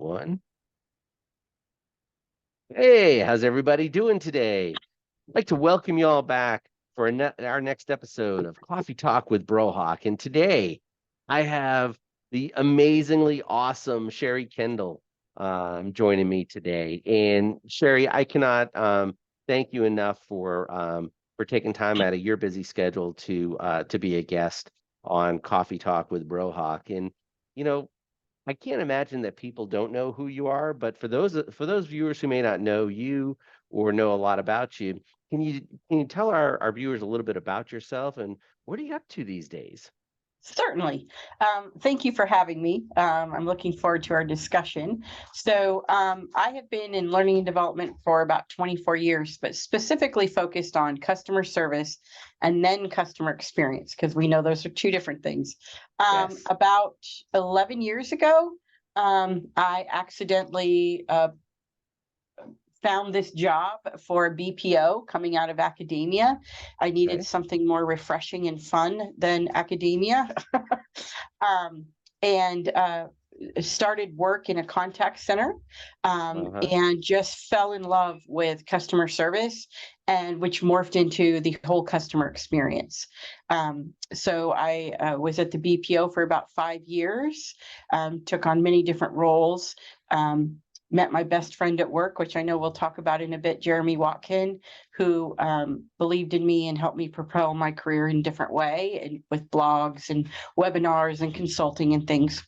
One. Hey, how's everybody doing today? I'd like to welcome you all back for our next episode of Coffee Talk with Brohawk. And today I have the amazingly awesome Sheri Kendall joining me today. And Sheri, I cannot thank you enough for taking time out of your busy schedule to be a guest on Coffee Talk with Brohawk. And you know, I can't imagine that people don't know who you are, but for those viewers who may not know you or know a lot about you, can you tell our viewers a little bit about yourself and what are you up to these days? Certainly. Thank you for having me. I'm looking forward to our discussion. I have been in learning and development for about 24 years, but specifically focused on customer service and then customer experience, because we know those are two different things. Yes. About 11 years ago, I accidentally found this job for a BPO coming out of academia. I needed Okay. something more refreshing and fun than academia. um, and started work in a contact center, Uh-huh. and just fell in love with customer service, and which morphed into the whole customer experience. I was at the BPO for about 5 years, took on many different roles. Um, Met my best friend at work, which I know we'll talk about in a bit, Jeremy Watkin, who believed in me and helped me propel my career in a different way, and with blogs and webinars and consulting and things.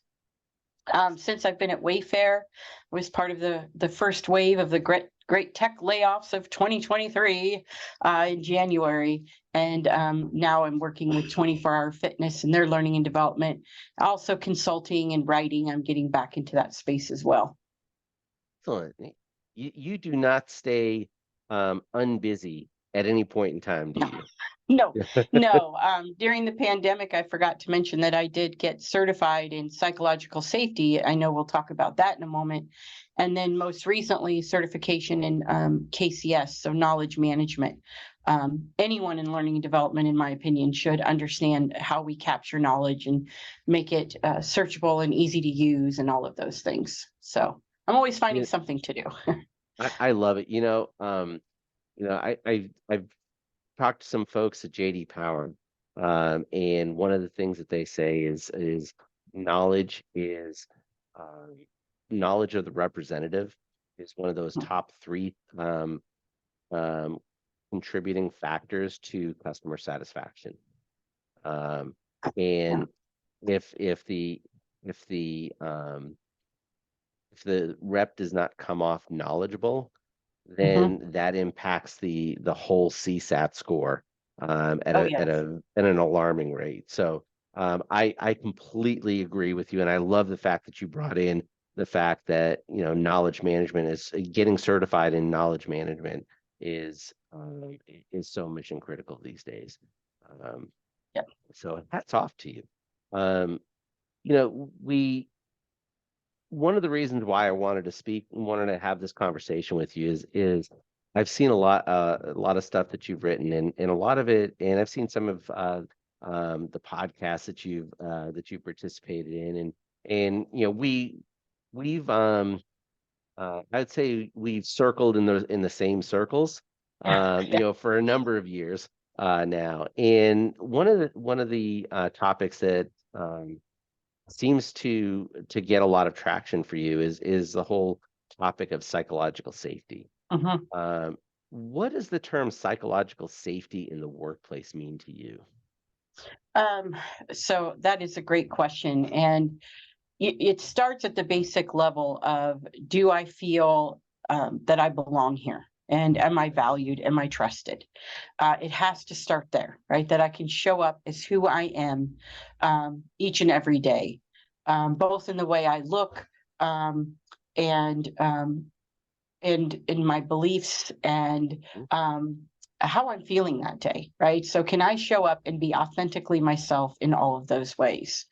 Since I've been at Wayfair, I was part of the first wave of the great tech layoffs of 2023 in January, and now I'm working with 24 Hour Fitness and their learning and development, also consulting and writing. I'm getting back into that space as well. Excellent. You do not stay unbusy at any point in time, do No, you? no, no. During the pandemic, I forgot to mention that I did get certified in psychological safety. I know we'll talk about that in a moment. And then most recently, certification in KCS, so knowledge management. Anyone in learning and development, in my opinion, should understand how we capture knowledge and make it searchable and easy to use and all of those things. So I'm always finding You something to do. I love it. I've talked to some folks at JD Power, and one of the things that they say is knowledge is um, knowledge of the representative is one of those top three um, contributing factors to customer satisfaction. Um, Yeah. and if the if the if the rep does not come off knowledgeable, Hmm. then that impacts the whole CSAT score at Oh, a yes. at an alarming rate. So I completely agree with you, and I love the fact that you brought in the fact that knowledge management is getting certified in knowledge management is so mission critical these days. Um, Yep. so hats off to you. Um, we one of the reasons why I wanted to speak and wanted to have this conversation with you is I've seen a lot of stuff that you've written and a lot of it, and I've seen some of the podcasts that you've participated in, and we've I'd say we've circled in the same circles for a number of years now, and one of the topics that seems to get a lot of traction for you is the whole topic of psychological safety. Mhm. Um, what does the term psychological safety in the workplace mean to you? Um, so that is a great question. And it starts at the basic level of, do I feel that I belong here? And am I valued? Am I trusted? It has to start there, right? That I can show up as who I am each and every day, both in the way I look, um, and in my beliefs, and Mhm. how I'm feeling that day, right? So can I show up and be authentically myself in all of those ways?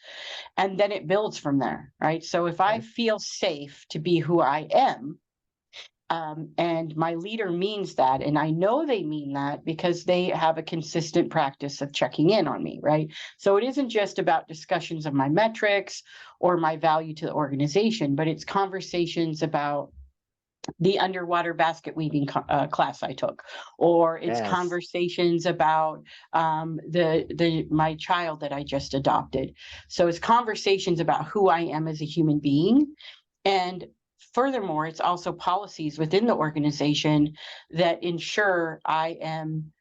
And then it builds from there, right? So if I Okay. feel safe to be who I am, And my leader means that. And I know they mean that because they have a consistent practice of checking in on me, right? So it isn't just about discussions of my metrics or my value to the organization, but it's conversations about the underwater basket weaving class I took, or it's Yes. conversations about my child that I just adopted. So it's conversations about who I am as a human being. And furthermore, it's also policies within the organization that ensure I am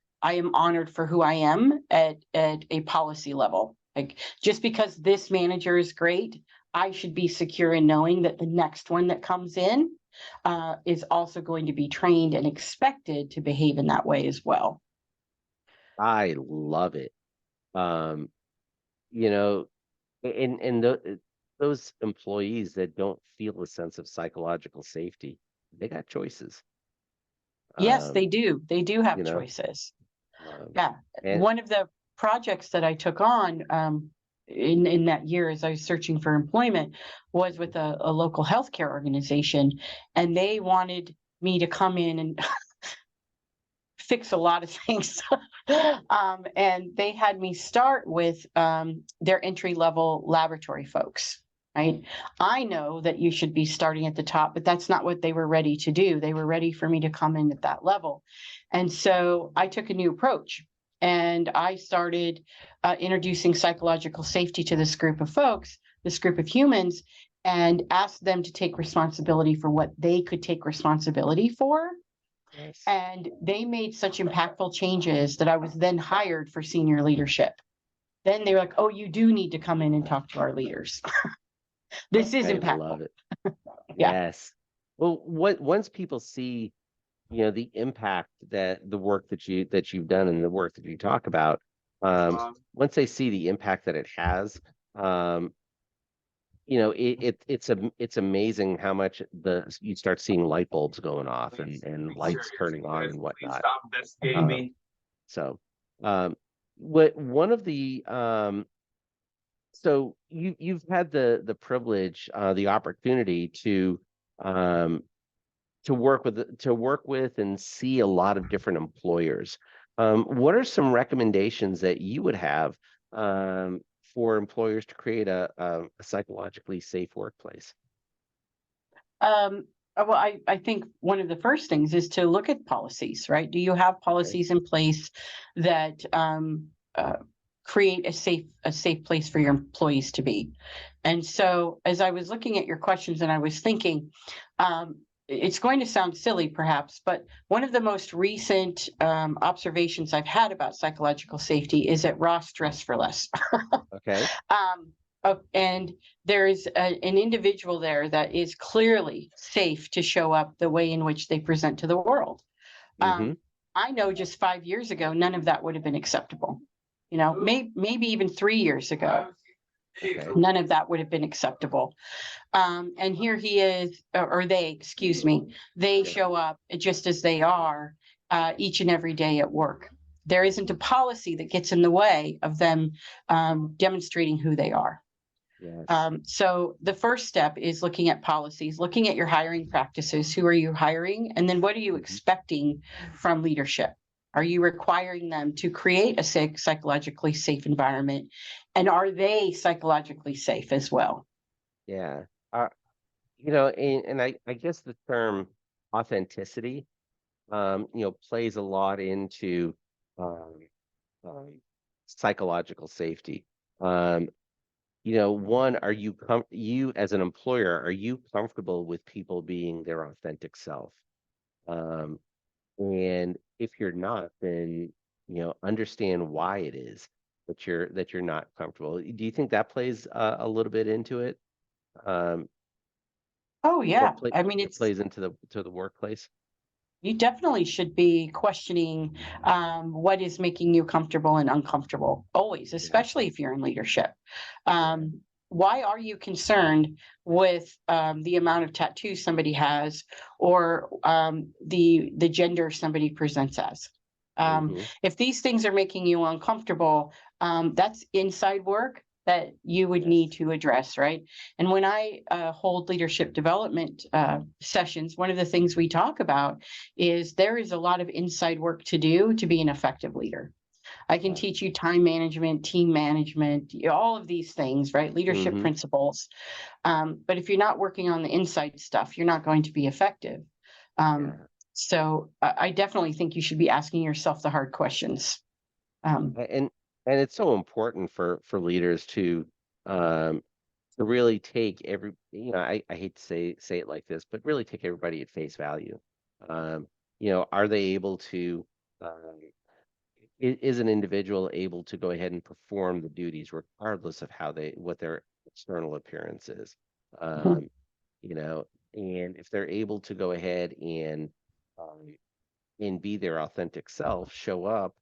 honored for who I am at a policy level. Like, just because this manager is great, I should be secure in knowing that the next one that comes in is also going to be trained and expected to behave in that way as well. I love it. Um, you know, and those employees that don't feel a sense of psychological safety, they got choices. Yes, they Um, do. They do you have know, choices. um, Yeah. and One of the projects that I took on in that year as I was searching for employment was with a local healthcare organization, and they wanted me to come in and fix a lot of things. And they had me start with their entry level laboratory folks. Right. I know that you should be starting at the top, but that's not what they were ready to do. They were ready for me to come in at that level. And so I took a new approach, and I started introducing psychological safety to this group of folks, this group of humans, and asked them to take responsibility for what they could take responsibility for. yes, And they made such impactful changes that I was then hired for senior leadership. Then they were like, oh, you do need to come in and talk to our leaders. This is I impactful. love it. Yeah. Yes. Well, once people see, the impact that the work that you've done and the work that you talk about, once they see the impact that it has, um, it's amazing how much you start seeing light bulbs going off and lights turning on and whatnot. Um, so, um, what one of the so you've had the privilege, the opportunity um, to work with and see a lot of different employers. What are some recommendations that you would have um, for employers to create a psychologically safe workplace? Um, well, I think one of the first things is to look at policies, right? Do you have Okay. policies in place that create a safe place for your employees to be? And so, as I was looking at your questions and I was thinking, it's going to sound silly perhaps, but one of the most recent observations I've had about psychological safety is at Ross Dress for Less. Okay. And there is an individual there that is clearly safe to show up the way in which they present to the world. Mm-hmm. Um, I know just 5 years ago, none of that would have been acceptable. Maybe even 3 years ago, Okay. none of that would have been acceptable. And here he is, or they, excuse me, they Yeah. show up just as they are each and every day at work. There isn't a policy that gets in the way of them demonstrating who they are. Yes. So the first step is looking at policies, looking at your hiring practices. Who are you hiring? And then what are you Hmm. expecting from leadership? Are you requiring them to create a psychologically safe environment? And are they psychologically safe as well? Yeah. And I guess the term authenticity, plays a lot into um, um, psychological safety. Um, one, you as an employer, are you comfortable with people being their authentic self? Um, and if you're not, then understand why it is that you're not comfortable. Do you think that plays a little bit into it? Um, Oh, yeah. I mean, that plays into the workplace? you definitely should be questioning what is making you comfortable and uncomfortable, always, Yeah, especially if you're in leadership. yeah. Why are you concerned with the amount of tattoos somebody has, or the gender somebody presents as? Hmm. If these things are making you uncomfortable, that's inside work. that you would Yes. need to address, right? And when I hold leadership development sessions, one of the things we talk about is there is a lot of inside work to do to be an effective leader. I can teach you time management, team management, all of these things, right? Leadership Mm-hmm. principles. But if you're not working on the inside stuff, you're not going to be effective. Um, Yeah. so I definitely think you should be asking yourself the hard questions. Um, A- and it's so important for leaders um to really take I hate to say it like this, but really take everybody at face value. Um, are they able to is an individual able to go ahead and perform the duties regardless of what their external appearance is? mhm, Um, and if they're able to go ahead um, and be their authentic self, show up,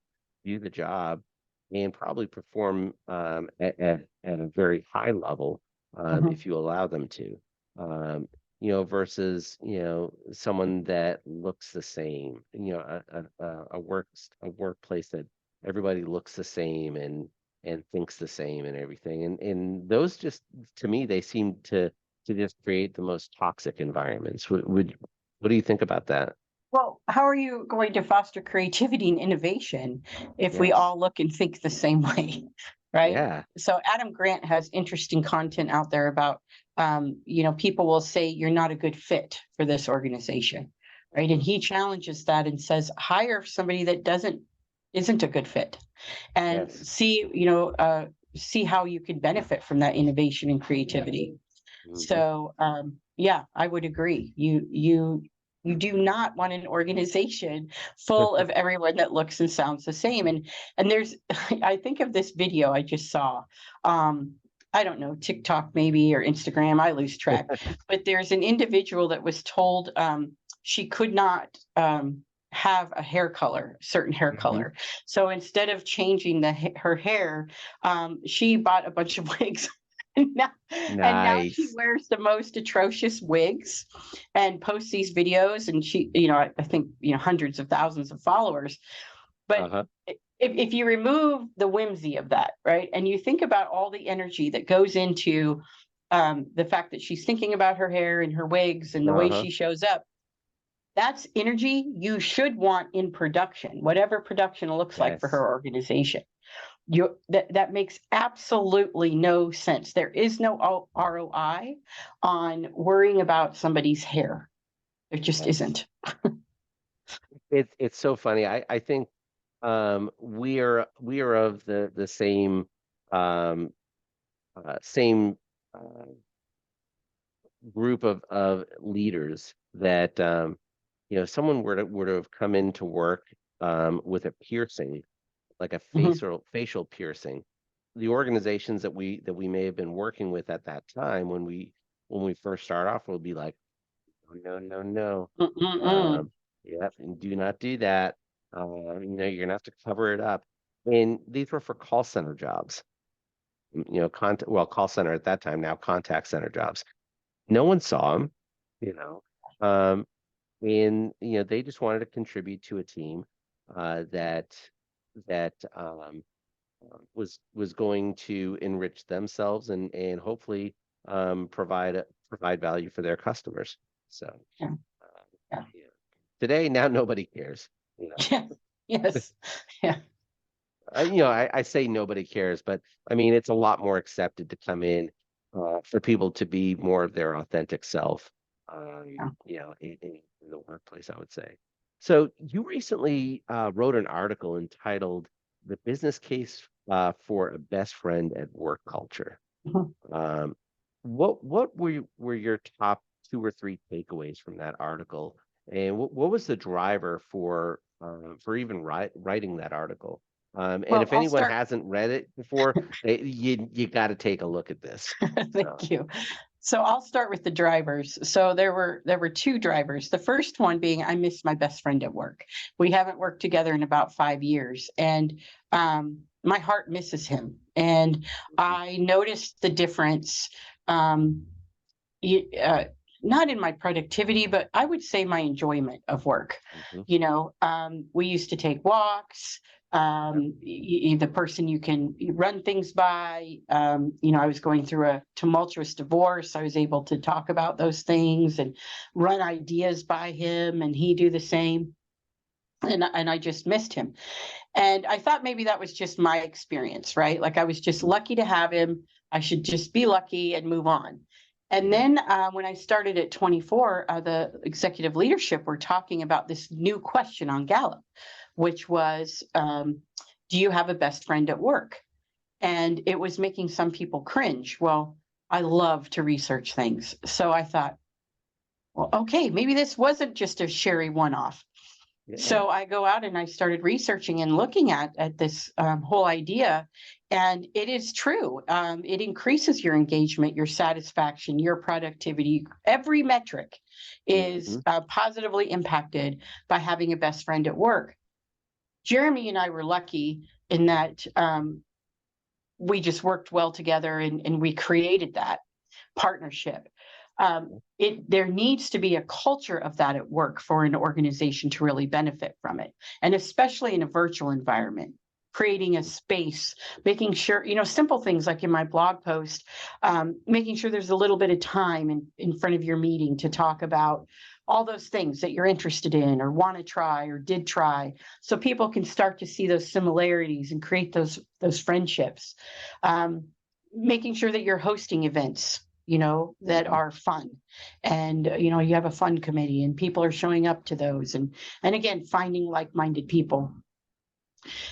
do the job, and probably perform at a very high level mhm, if you allow them to. Um, versus someone that looks the same. A workplace that everybody looks the same and thinks the same and everything. And those just to me they seem to just create the most toxic environments. What do you think about that? Well, how are you going to foster creativity and innovation if we Yes. all look and think the same way, right? Yeah. So Adam Grant has interesting content out there about, people will say you're not a good fit for this organization, right? And Mhm. he challenges that and says hire somebody that isn't a good fit, and Yes. see how you could benefit from that innovation and creativity. Mhm. So yeah, I would agree. You do not want an organization full of everyone that looks and sounds the same. And there's I think of this video I just saw. Um, I don't know, TikTok maybe or Instagram, I lose track. But there's an individual that was told she could not have a hair color, certain hair Mhm. color. So instead of changing her hair, she bought a bunch of wigs. now, and now she Nice. wears the most atrocious wigs and posts these videos, and she, I think, hundreds of thousands of followers. But Uh-huh. if you remove the whimsy of that, right, and you think about all the energy that goes into the fact that she's thinking about her hair and her wigs and the way Uh-huh. she shows up, that's energy you should want in production, whatever production looks like for Yes. her organization. That makes absolutely no sense. There is no ROI on worrying about somebody's hair. There just Yes. isn't. It's so funny. I think we are of the um same uh, group of leaders that someone were to have come into work with a piercing, like a Mhm, facial piercing. The organizations that we may have been working with at that time when we first start off will be like, "Oh, no, no, no. mm, mm, mm. Um, yep, and do not do that. You're gonna have to cover it up." And these were for call center jobs. Call center at that time, now contact center jobs. No one saw them, you know. Um, and they just wanted to contribute to a team that was going to enrich themselves and hopefully provide value for their customers. So Yeah, yeah, yeah. Today, now nobody cares. You know, yeah, yes, yeah, I say nobody cares, but I mean it's a lot more accepted to come in for people to be more of their authentic self. yeah. In the workplace, I would say. So you recently wrote an article entitled "The Business Case for a Best Friend at Work Culture." Mhm. Um, what were your top two or three takeaways from that article, and what was the driver for even writing that article? And Well, if I'll anyone start. hasn't read it before, you got to take a look at this. So, Thank you. So I'll start with the drivers. So there were two drivers. The first one being I miss my best friend at work. We haven't worked together in about 5 years, and my heart misses him. And mhm, I noticed the difference. Um, y- uh, Not in my productivity, but I would say my enjoyment of work. mhm, We used to take walks. the person you can run things by. I was going through a tumultuous divorce. I was able to talk about those things and run ideas by him, and he do the same. And I just missed him. And I thought maybe that was just my experience, right? Like I was just lucky to have him. I should just be lucky and move on. And then when I started at 24, the executive leadership were talking about this new question on Gallup, which was, do you have a best friend at work? And it was making some people cringe. Well, I love to research things. So I thought, well, okay, maybe this wasn't just a Sheri one-off. Yeah. So I go out and I started researching and looking at this whole idea, and it is true. It increases your engagement, your satisfaction, your productivity. Every metric is positively impacted by having a best friend at work. Jeremy and I were lucky in that we just worked well together, and we created that partnership. There needs to be a culture of that at work for an organization to really benefit from it. And especially in a virtual environment, creating a space, making sure, simple things like in my blog post, making sure there's a little bit of time in front of your meeting to talk about all those things that you're interested in or want to try or did try, so people can start to see those similarities and create those friendships. Making sure that you're hosting events that are fun, and you have a fun committee and people are showing up to those, and again, finding like-minded people.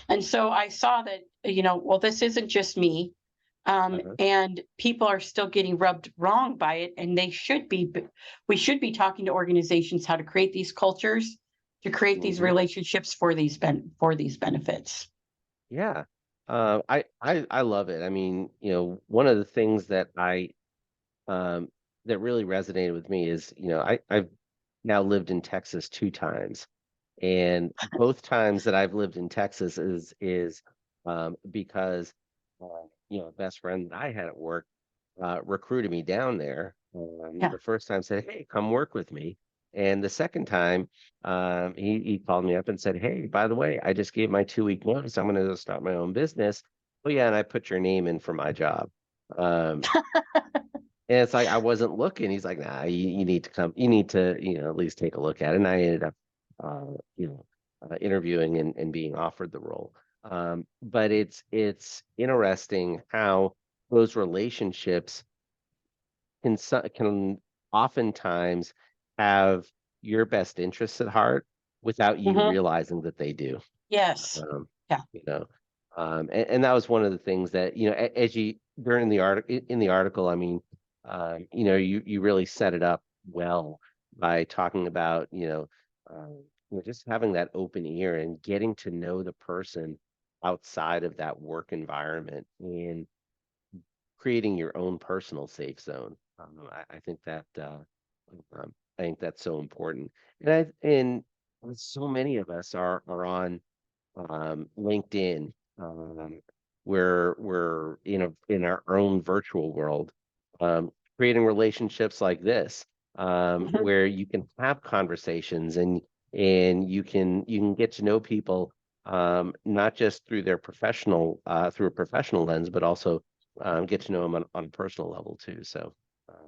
And so I saw that, well, this isn't just me, and people are still getting rubbed wrong by it, and we should be talking to organizations how to create these cultures, to create these relationships for these benefits. Yeah. I love it. I mean, one of the things that that really resonated with me is, I've now lived in Texas 2 times, and both times that I've lived in Texas is because a best friend that I had at work recruited me down there. Yeah. The first time said, "Hey, come work with me," and the second time he called me up and said, "Hey, by the way, I just gave my 2-week notice. I'm going to start my own business. Oh yeah, and I put your name in for my job." Um, and it's like, I wasn't looking. He's like, "Nah, you need to come. You need to, at least take a look at it." And I ended up, interviewing and being offered the role. But it's interesting how those relationships can oftentimes have your best interests at heart without you Mhm. realizing that they do. Yes. Um, Yeah. you know, and that was one of the things that, as you during the article in the article, I mean, you really set it up well by talking about, just having that open ear and getting to know the person outside of that work environment and creating your own personal safe zone. I think that I think that's so important, and so many of us are on LinkedIn. We're in our own virtual world, creating relationships like this, Mhm. where you can have conversations and you can get to know people, not just through their through a professional lens, but also get to know them on a personal level too. So,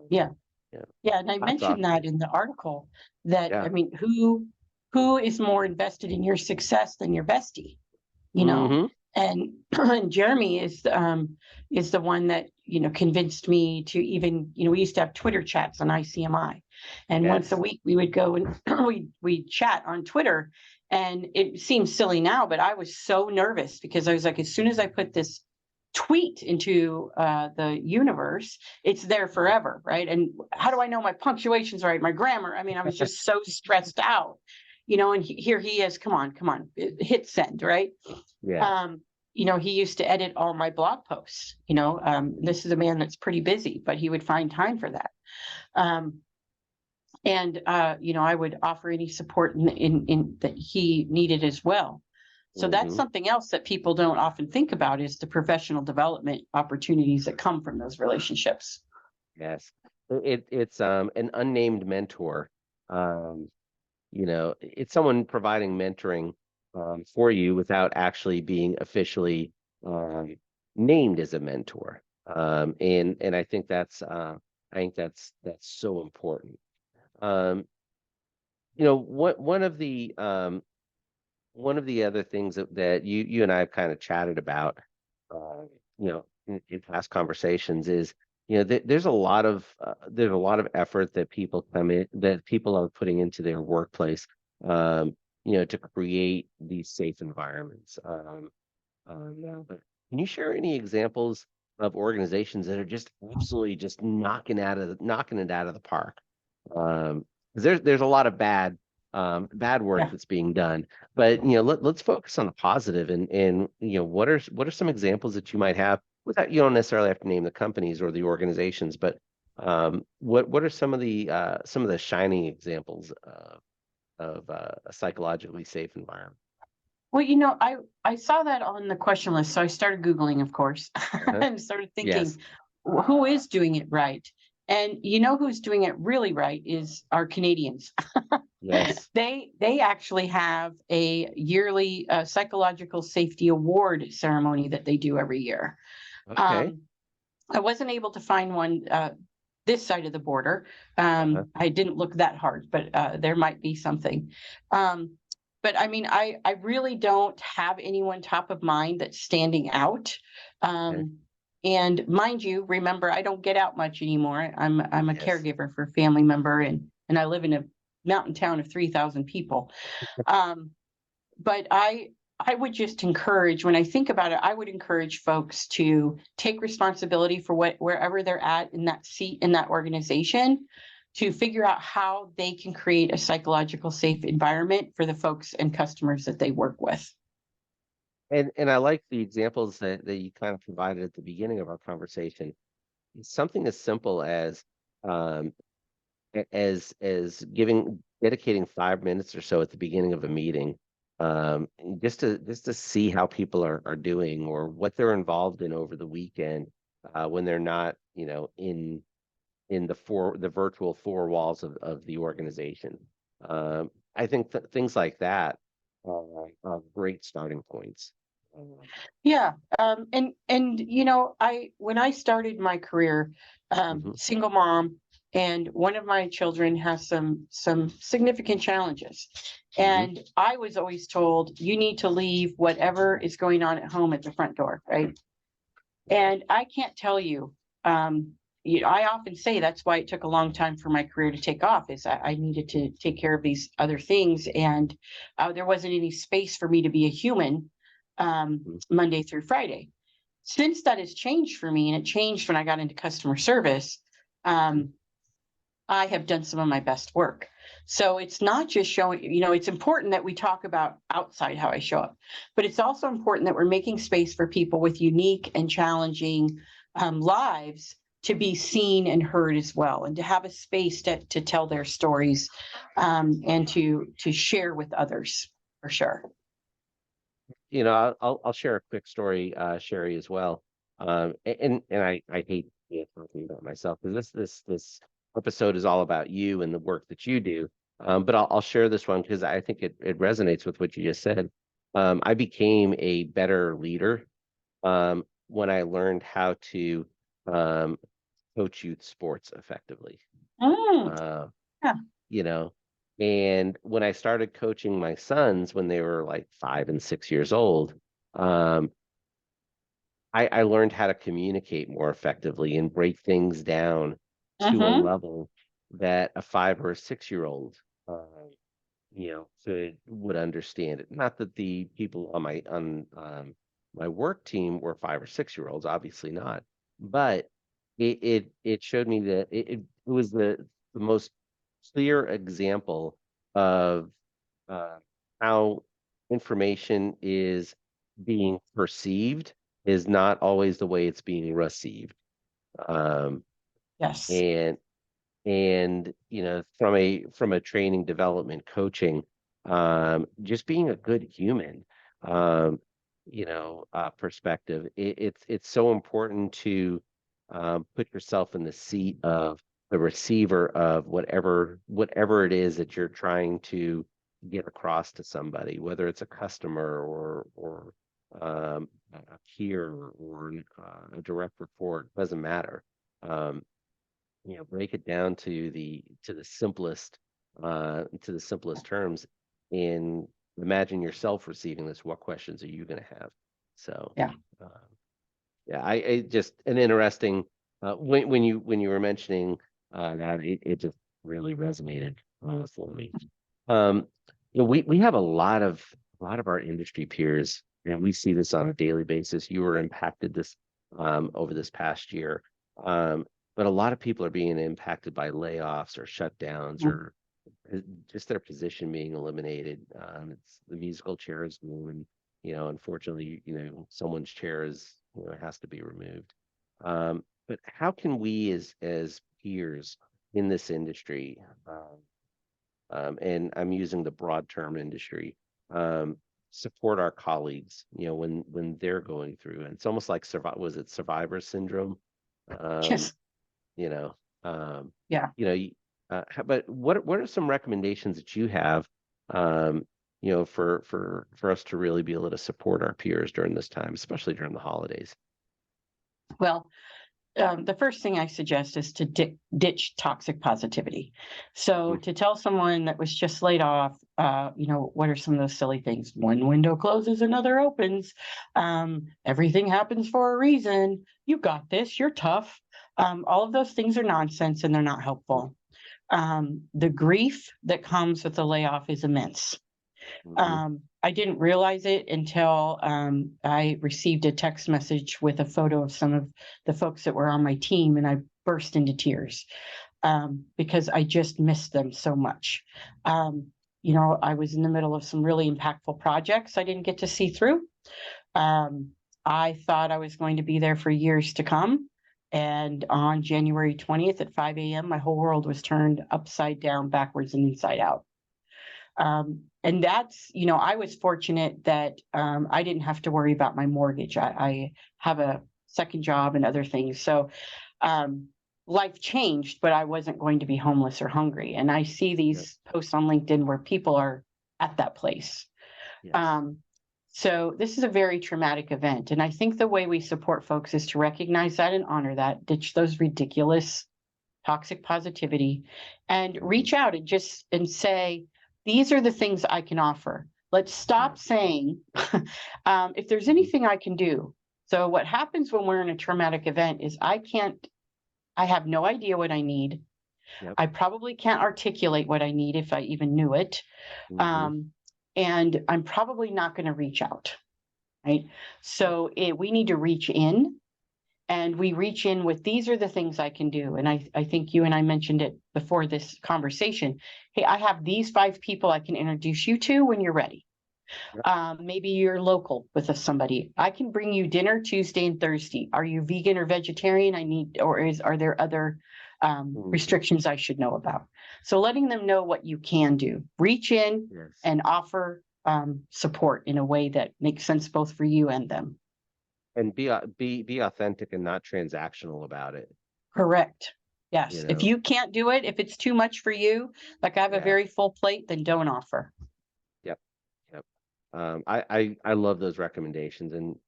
Yeah. yeah, Yeah, and I hats mentioned off to that you. in the article, that I Yeah. mean, who is more invested in your success than your bestie? you know Hmm. and and Jeremy is the one that convinced me to even, we used to have Twitter chats on ICMI, and once a Yes. week we would go and we chat on Twitter. And it seems silly now, but I was so nervous because I was like, as soon as I put this tweet into the universe, it's there forever, right? And how do I know my punctuation's right, my grammar? I mean, I was just so stressed out, and here he is. Come on, come on, hit send, right? Yeah. um, he used to edit all my blog posts. This is a man that's pretty busy, but he would find time for that. Um, and I would offer any support in that he needed as well. So that's Hmm. something else that people don't often think about, is the professional development opportunities that come from those relationships. Yes. It's an unnamed mentor. It's someone providing mentoring for you without actually being officially um, named as a mentor. And I think that's so important. Um, what one of the other things that you and I have kind of chatted about, in past conversations is, there's a lot of effort that people are putting into their workplace, to create these safe environments. Now, but can you share any examples of organizations that are just absolutely just knocking it out of the park? 'Cause there's a lot of bad work Yeah. that's being done, but let's focus on the positive and what are some examples that you might have without you don't necessarily have to name the companies or the organizations, but what are some of the shining examples of a psychologically safe environment? Well, I saw that on the question list, so I started Googling, of course, Uh-huh. and started thinking, Yes. Who is doing it right?" And who's doing it really right is our Canadians. Yes. They actually have a yearly psychological safety award ceremony that they do every year. Okay. Um, I wasn't able to find one this side of the border. Uh-huh. I didn't look that hard, but there might be something. Um, but I mean, I really don't have anyone top of mind that's standing out. Okay. And mind you, remember, I don't get out much anymore. I'm a Yes. caregiver for a family member, and I live in a mountain town of 3,000 people. Um, but I would just encourage, when I think about it, I would encourage folks to take responsibility for wherever they're at in that seat in that organization, to figure out how they can create a psychological safe environment for the folks and customers that they work with. And I like the examples that you kind of provided at the beginning of our conversation. Something as simple as um, as giving dedicating 5 minutes or so at the beginning of a meeting, just to see how people are doing or what they're involved in over the weekend, when they're not, in the virtual four walls of the organization. I think things like that are great starting points. Yeah, and I when I started my career, Mhm, single mom, and one of my children has some significant challenges, mhm, and I was always told you need to leave whatever is going on at home at the front door, right? And I can't tell you, I often say that's why it took a long time for my career to take off, is I needed to take care of these other things, and there wasn't any space for me to be a human mhm, Monday through Friday. Since that has changed for me, and it changed when I got into customer service, mhm. um, I have done some of my best work. So it's not just showing, it's important that we talk about outside how I show up, but it's also important that we're making space for people with unique and challenging lives to be seen and heard as well, and to have a space to tell their stories, and to share with others, for sure. I'll share a quick story, Sherry, as well. And I hate talking about myself because this episode is all about you and the work that you do. But I'll share this one because I think it resonates with what you just said. I became a better leader when I learned how to um, coach youth sports effectively. Mm, Uh, yeah. you know, and when I started coaching my sons when they were like 5 and 6 years old, um, I learned how to communicate more effectively and break things down to a Mm-hmm. level that a 5 or 6 year old, would understand it. Not that the people on my work team were 5 or 6 year olds, obviously not, but it showed me that it was the most clear example of uh, how information is being perceived is not always the way it's being received. Um, Yes. and from a training development coaching, just being a good human, perspective, it's so important to put yourself in the seat of the receiver of whatever it is that you're trying to get across to somebody, whether it's a customer or a peer or a direct report, doesn't matter. Um, break it down to the simplest terms, and imagine yourself receiving this. What questions are you going to have? So, Yeah. uh, yeah, I just an interesting when you were mentioning that it just really resonated for me. Um, we have a lot of our industry peers, and we see this on a daily basis. You were impacted this over this past year, um, but a lot of people are being impacted by layoffs or shutdowns Mm. or just their position being eliminated. It's the musical chairs and unfortunately, someone's chair has to be removed. But how can we as peers in this industry, and I'm using the broad term industry, um, support our colleagues, when they're going through, and it's almost like was it survivor syndrome? Um, Yes. you know, um, Yeah. but what are some recommendations that you have, um, for us to really be able to support our peers during this time, especially during the holidays? Well, the first thing I suggest is to ditch toxic positivity. So Mm, to tell someone that was just laid off, what are some of those silly things? One window closes, another opens. Everything happens for a reason. You got this. You're tough. All of those things are nonsense and they're not mm, helpful. The grief that comes with the layoff is immense. mhm. I didn't realize it until I received a text message with a photo of some of the folks that were on my team, and I burst into tears because I just missed them so much. I was in the middle of some really impactful projects I didn't get to see through. Um, I thought I was going to be there for years to come. And on January 20th at 5 a.m., my whole world was turned upside down, backwards, and inside out. And that's, I was fortunate that I didn't have to worry about my mortgage. I have a second job and other things. So um, life changed, but I wasn't going to be homeless or hungry. And I see Yep. these posts on LinkedIn where people are at that place. Yes. Um, so this is a very traumatic event. And I think the way we support folks is to recognize that and honor that, ditch those ridiculous toxic positivity, and Mhm. reach out and say, these are the things I can offer. Let's Yeah. stop saying, if there's Mhm. anything I can do. So what happens when we're in a traumatic event is I have no idea what I need. Yep. I probably can't articulate what I need if I even knew it. Mhm. Um, and I'm probably not going to reach out. Right. Yep. So we need to reach in, and we reach in with, these are the things I can do. And I think you and I mentioned it before this conversation. Hey, I have these 5 people I can introduce you to when you're ready. Yep. Maybe you're local with somebody. I can bring you dinner Tuesday and Thursday. Are you vegan or vegetarian? Are there other Mhm. restrictions I should know about? So letting them know what you can do. Reach in Yes. and offer support in a way that makes sense both for you and them. And be authentic and not transactional about it. Correct. You Yes. If know. you can't do it, if it's too much for you, like I have a Yeah. very full plate, then don't offer. Yep. Yep. I love those recommendations, and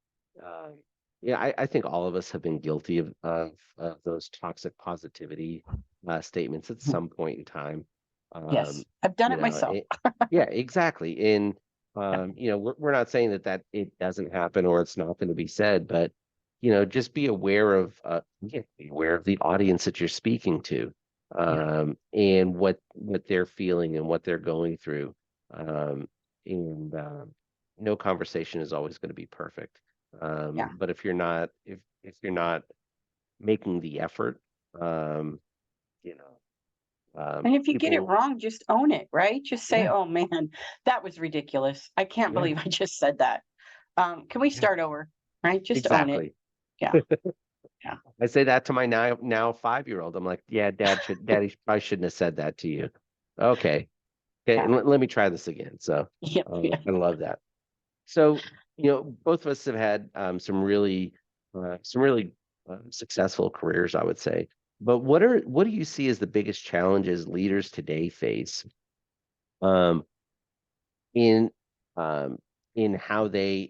uh, yeah, I think all of us have been guilty of those toxic positivity statements at Mhm. some point in time. Um, Yes. I've done you it know, myself. it, yeah, exactly. And Yeah. we're not saying that it doesn't happen or it's not going to be said, but just be aware of yeah, be aware of the audience that you're speaking to, Yeah. and what they're feeling and what they're going through. Um, and no conversation is always going to be perfect. Yeah. But if you're not making the effort, um, you And if you get it people, wrong, just own it, right? Just say, yeah, oh man, that was ridiculous. I can't yeah, believe I just said that. Can we yeah, start over? Right? Just own it. exactly. Yeah. Yeah. I say that to my now 5-year-old. I'm like, yeah, daddy probably shouldn't have said that to you. Okay, okay, Yeah. and let me try this again. So Yeah. Yeah. I love that. So, both of us have had some really successful careers, I would say. But what do you see as the biggest challenges leaders today face, um, in um, in how they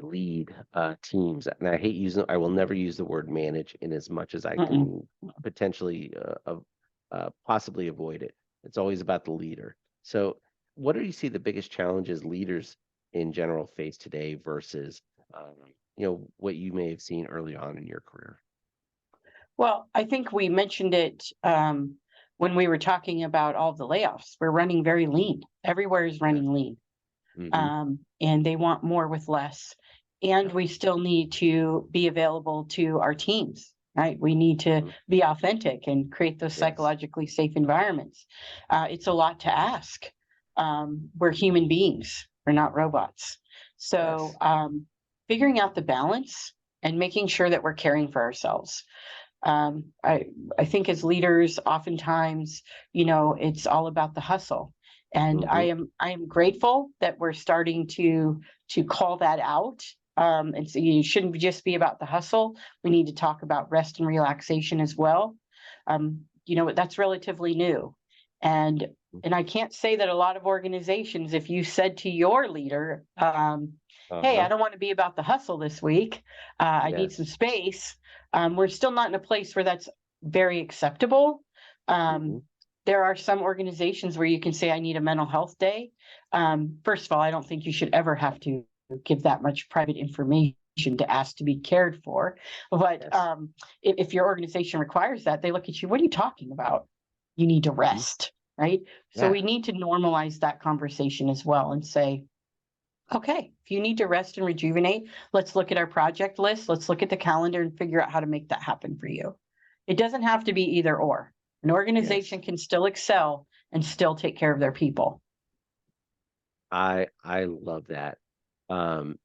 lead teams. And I will never use the word manage in as much as I Mm-mm. can potentially possibly avoid it. It's always about the leader. So, what do you see the biggest challenges leaders in general face today versus what you may have seen early on in your career? Well, I think we mentioned it when we were talking about all the layoffs. We're running very lean. Everywhere is Yeah. running lean. Mm-hmm. And they want more with less. And Yep. we still need to be available to our teams, right? We need to Mhm. be authentic and create those Yes. psychologically safe environments. It's a lot to ask. We're human beings, we're not robots. So, Yes. figuring out the balance and making sure that we're caring for ourselves. um, I I think as leaders, oftentimes, it's all about the hustle, and Mm-hmm. I am grateful that we're starting to call that out. And so you shouldn't just be about the hustle. We need to talk about rest and relaxation as well. That's relatively new, and I can't say that a lot of organizations, if you said to your leader, "Hey, I Uh-huh. don't want to be about the hustle this week. I need some Yes. space." We're still not in a place where that's very acceptable. Mm-hmm. Um, there are some organizations where you can say, I need a mental health day. First of all, I don't think you should ever have to give that much private information to ask to be cared for. But Yes. if your organization requires that, they look at you, what are you talking about? You need to Mm-hmm. rest, right? So Yeah. we need to normalize that conversation as well and say, okay, if you need to rest and rejuvenate, let's look at our project list. Let's look at the calendar and figure out how to make that happen for you. It doesn't have to be either or. An Yes. organization can still excel and still take care of their people. I love that. Um,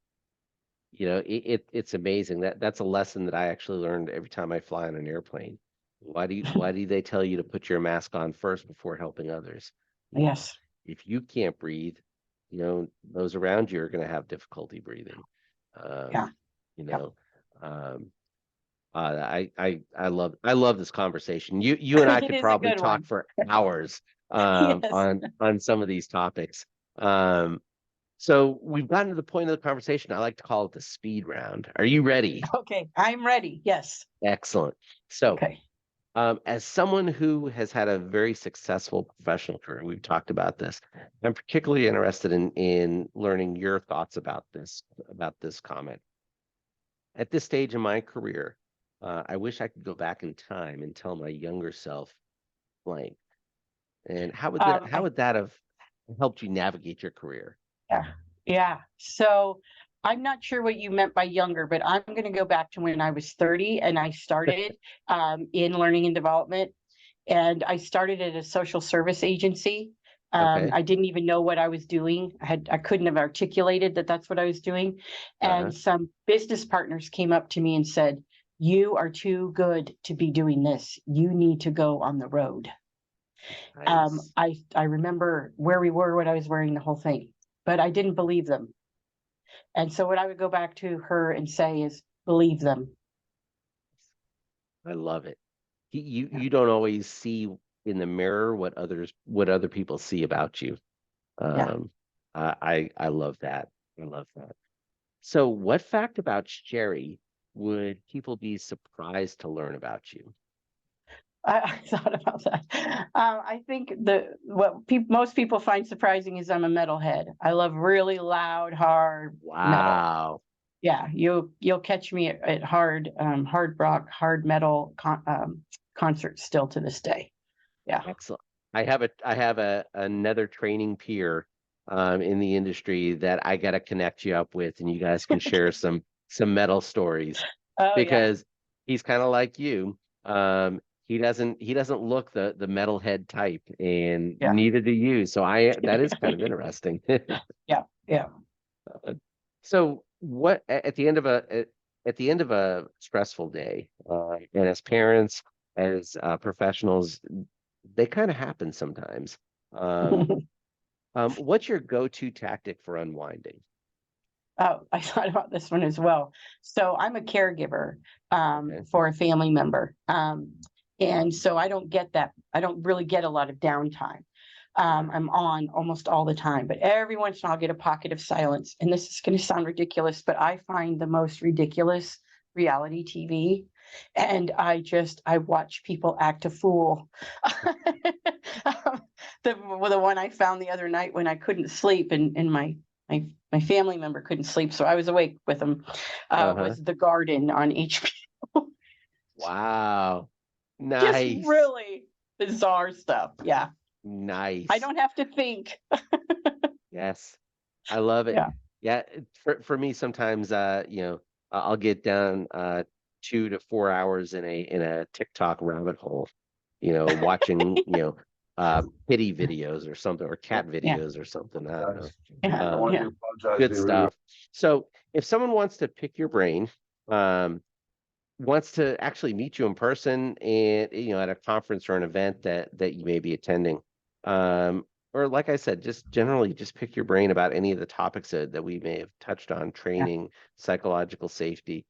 it's amazing that that's a lesson that I actually learned every time I fly on an airplane. Why do they tell you to put your mask on first before helping others? You know, Yes. if you can't breathe, those around you are going to have difficulty breathing. Yeah. Um, you Yeah. know, um, I love this conversation. You and I It could is a probably good talk one. for hours Yes. on some of these topics. Um, so we've gotten to the point of the conversation. I like to call it the speed round. Are you ready? Okay. I'm ready. Yes. Excellent. So, Okay. as someone who has had a very successful professional career, we've talked about this. I'm particularly interested in learning your thoughts about this comment. At this stage in my career, I wish I could go back in time and tell my younger self blank. And how I would that have helped you navigate your career? Yeah. Yeah. So I'm not sure what you meant by younger, but I'm going to go back to when I was 30 and I started in learning and development. And I started at a social service agency. Okay. I didn't even know what I was doing. I couldn't have articulated that that's what I was doing. Uh-huh. And some business partners came up to me and said, "You are too good to be doing this. You need to go on the road." Nice. I remember where we were when I was wearing the whole thing, but I didn't believe them. And so what I would go back to her and say is, believe them. I love it. You Yeah. you don't always see in the mirror what other people see about you. Yeah. Um, I love that. I love that. So, what fact about Sherry would people be surprised to learn about you? I thought about that. I think what most people find surprising is I'm a metalhead. I love really loud, hard metal. Wow, Yeah, you'll catch me at hard rock, hard metal concerts still to this day. Yeah. excellent. I have another training peer in the industry that I got to connect you up with, and you guys can share some metal stories Oh yeah. because he's kind of like you. He doesn't look the metalhead type, and Yeah. neither do you. So I that is kind of interesting. Yeah. Yeah. So at the end of a stressful day, and as parents, as professionals, they kind of happen sometimes. Um, what's your go-to tactic for unwinding? Oh, I thought about this one as well. So I'm a caregiver Okay. for a family member. And so I don't get that. I don't really get a lot of downtime. I'm on almost all the time, but every once in a while I'll get a pocket of silence. And this is going to sound ridiculous, but I find the most ridiculous reality TV. And I watch people act a fool. The one I found the other night when I couldn't sleep and my family member couldn't sleep, so I was awake with them, Uh-huh. was The Garden on HBO. Wow. Just Nice. really bizarre stuff. Yeah. I Nice. don't have to think. Yes. I love it. Yeah. Yeah, for me sometimes I'll get down 2 to 4 hours in a TikTok rabbit hole, watching, kitty videos or something or Yeah. cat Yeah. videos or something. I don't know. Yeah. Yeah. Good stuff. So if someone wants to pick your brain, um, wants to actually meet you in person and at a conference or an event that you may be attending, um or like I said, just generally just pick your brain about any of the topics that we may have touched on: Yeah. training, psychological safety.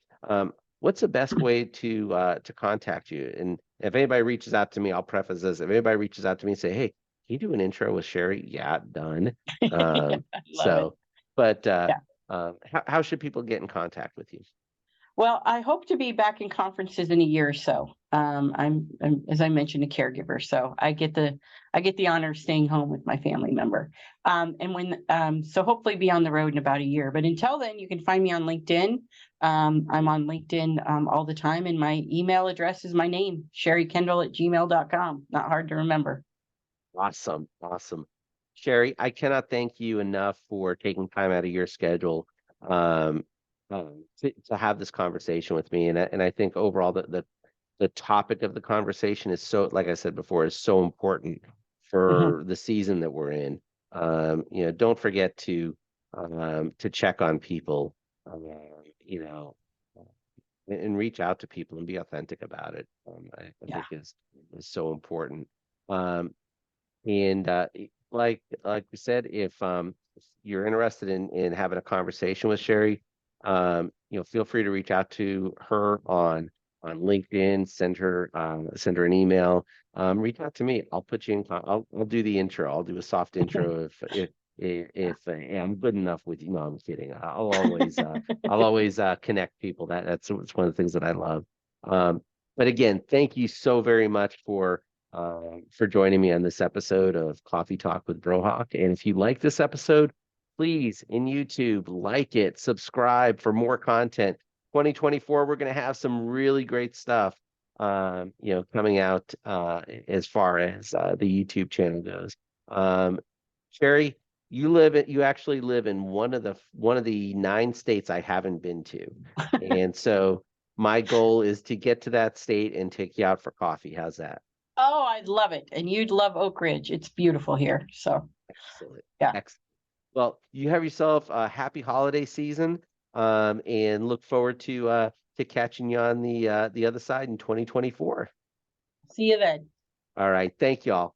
What's the best way to contact you? And if anybody reaches out to me, I'll preface this: if anybody reaches out to me and say, hey, can you do an intro with Sheri? Yeah, done. I love it. So but Yeah. how should people get in contact with you? Well, I hope to be back in conferences in a year or so. I'm, as I mentioned, a caregiver, so I get the honor of staying home with my family member. So hopefully be on the road in about a year. But until then, you can find me on LinkedIn. I'm on LinkedIn all the time, and my email address is my name, SheriKendall@gmail.com. Not hard to remember. Awesome. Awesome. Sheri, I cannot thank you enough for taking time out of your schedule um, to have this conversation with me. And I think overall the topic of the conversation is so, like I said before, is so important Mhm. for the season that we're in. Don't forget to check on people, um, you know, and reach out to people and be authentic about it. I Yeah. think is so important. Um, and like we said, if you're interested in having a conversation with Sheri, feel free to reach out to her on LinkedIn, send her an email, reach out to me. I'll put you in I'll do the intro. I'll do a soft intro if I'm good enough with you. No, I'm kidding. I'll always connect people. It's one of the things that I love. Um, but again, thank you so very much for joining me on this episode of Coffee Talk with Brohawk. And if you like this episode, please in YouTube, like it, subscribe for more content. 2024, we're going to have some really great stuff, coming out as far as the YouTube channel goes. Um, Sherry, you actually live in one of the 9 states I haven't been to, and so my goal is to get to that state and take you out for coffee. How's that? Oh, I'd love it, and you'd love Oak Ridge. It's beautiful here. So Excellent. yeah. Excellent. Well, you have yourself a happy holiday season, and look forward to catching you on the other side in 2024. See you then. All right. Thank you all.